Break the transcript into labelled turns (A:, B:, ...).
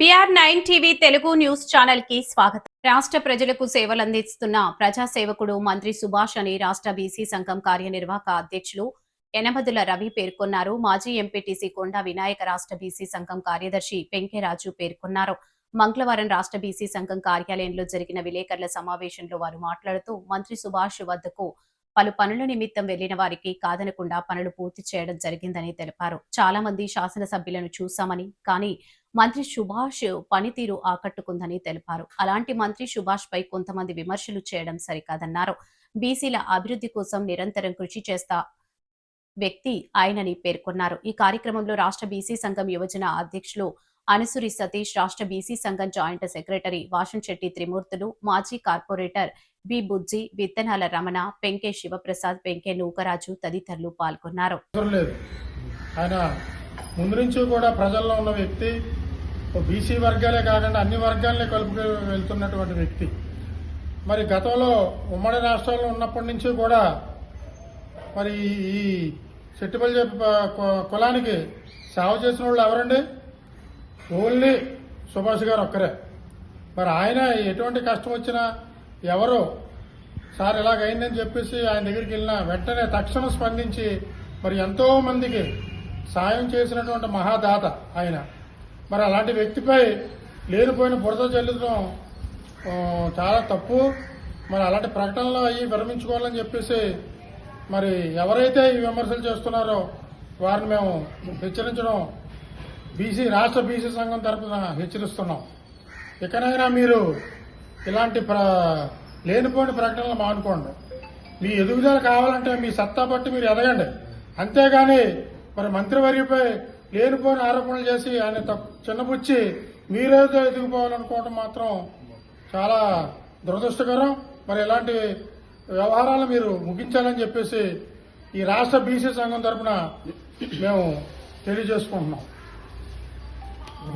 A: BR9 TV Telugu news channel కి స్వాగతం. రాష్ట్ర ప్రజలకు సేవలందిస్తున్న ప్రజాసేవకుడు మంత్రి సుభాష్ అని రాష్ట్ర బీసీ సంఘం కార్యనిర్వాహక అధ్యక్షులు యనమదుల రవి పేర్కొన్నారు. మాజీ ఎంపీటీసీ కొండా వినాయక రాష్ట్ర బీసీ సంఘం కార్యదర్శి పెంకెరాజు పేర్కొన్నారు. మంగళవారం రాష్ట్ర బీసీ సంఘం కార్యాలయంలో జరిగిన విలేకరుల సమావేశంలో వారు మాట్లాడుతూ మంత్రి సుభాష్ వద్దకు పలు పనుల నిమిత్తం వెళ్లిన వారికి కాదనకుండా పనులు పూర్తి చేయడం జరిగిందని తెలిపారు. చాలా మంది శాసనసభ్యులను చూశామని, కానీ మంత్రి సుభాష్ పనితీరు ఆకట్టుకుందని తెలిపారు. అలాంటి మంత్రి సుభాష్ పై కొంతమంది విమర్శలు చేయడం సరికాదన్నారు. బీసీల అభివృద్ధి కోసం నిరంతరం కృషి చేస్తా వ్యక్తి ఆయనని పేర్కొన్నారు. ఈ కార్యక్రమంలో రాష్ట్ర బీసీ సంఘం యువజన అధ్యక్షులు అనుసురి సతీష్, రాష్ట్ర బీసీ సంఘం జాయింట్ సెక్రటరీ వాషంశెట్టి త్రిమూర్తులు, మాజీ కార్పొరేటర్ బి బుజ్జి, విత్తనాల రమణ, పెంకే శివప్రసాద్, పెంకే నూకరాజు తదితరులు పాల్గొన్నారు.
B: ఆయన ముందు నుంచి కూడా ప్రజల్లో ఉన్న వ్యక్తి, బీసీ వర్గాలే కాకుండా అన్ని వర్గాలని కలుపుకు వెళ్తున్నటువంటి వ్యక్తి. మరి గతంలో ఉమ్మడి రాష్ట్రాల్లో ఉన్నప్పటి నుంచి కూడా మరి ఈ సెట్టిపల్లి కులానికి సేవ చేసిన వాళ్ళు ఎవరండి? ఓన్లీ సుభాష్ గారు ఒక్కరే. మరి ఆయన ఎటువంటి కష్టం వచ్చినా ఎవరో సార్ ఇలాగైందని చెప్పేసి ఆయన దగ్గరికి వెళ్ళినా వెంటనే తక్షణం స్పందించి మరి ఎంతో మందికి సాయం చేసినటువంటి మహాదాత ఆయన. మరి అలాంటి వ్యక్తిపై లేనిపోయిన బురద చల్లడం చాలా తప్పు. మరి అలాంటి ప్రకటనలు అయ్యి విరమించుకోవాలని చెప్పేసి మరి ఎవరైతే ఈ విమర్శలు చేస్తున్నారో వారిని మేము హెచ్చరించడం రాష్ట్ర బీసీ సంఘం తరఫున హెచ్చరిస్తున్నాం. ఇకనైనా మీరు ఇలాంటి లేనిపోయిన ప్రకటనలు మానుకోండి. మీ ఎదుగుదల కావాలంటే మీ సత్తా బట్టి మీరు ఎదగండి. అంతేగాని మరి మంత్రివర్యపై లేనిపోయిన ఆరోపణలు చేసి ఆయన చిన్నపుచ్చి మీరేదో ఎదిగిపోవాలనుకోవడం మాత్రం చాలా దురదృష్టకరం. మరి ఇలాంటి వ్యవహారాలు మీరు ముగించాలని చెప్పేసి ఈ రాష్ట్ర బీసీ సంఘం తరఫున మేము తెలియజేసుకుంటున్నాం.